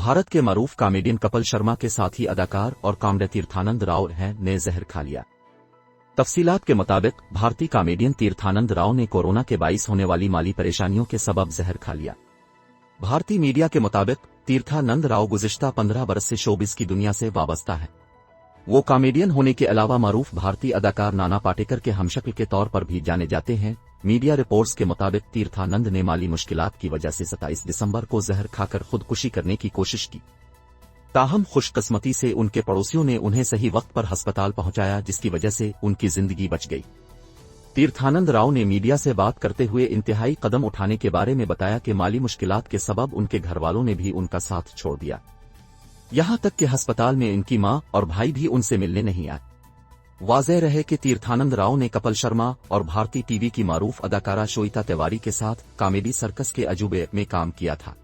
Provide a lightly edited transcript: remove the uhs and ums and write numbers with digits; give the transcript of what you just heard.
भारत के मारूफ कॉमेडियन कपिल शर्मा के साथी अदाकार और कॉमेडी तीर्थानंद राव ने जहर खा लिया। तफसीलात के मुताबिक भारतीय कॉमेडियन तीर्थानंद राव ने कोरोना के बाइस होने वाली माली परेशानियों के सबब जहर खा लिया। भारतीय मीडिया के मुताबिक तीर्थानंद राव गुज़िश्ता 15 बरस से शोबिज़ की दुनिया से वाबस्ता है। वो कॉमेडियन होने के अलावा मारूफ भारतीय अदाकार नाना पाटेकर के हमशक्ल के तौर पर भी जाने जाते हैं। मीडिया रिपोर्ट्स के मुताबिक तीर्थानंद ने माली मुश्किलात की वजह से 27 दिसंबर को जहर खाकर खुदकुशी करने की कोशिश की। ताहम खुशकिस्मती से उनके पड़ोसियों ने उन्हें सही वक्त पर अस्पताल पहुंचाया, जिसकी वजह से उनकी जिंदगी बच गई। तीर्थानंद राव ने मीडिया से बात करते हुए इंतहाई कदम उठाने के बारे में बताया कि माली मुश्किलात के सबब उनके घरवालों ने भी उनका साथ छोड़ दिया। यहां तक कि अस्पताल में इनकी मां और भाई भी उनसे मिलने नहीं आए। वाज़ेह रहे कि तीर्थानंद राव ने कपिल शर्मा और भारतीय टीवी की मारूफ अदाकारा श्वेता तिवारी के साथ कॉमेडी सर्कस के अजूबे में काम किया था।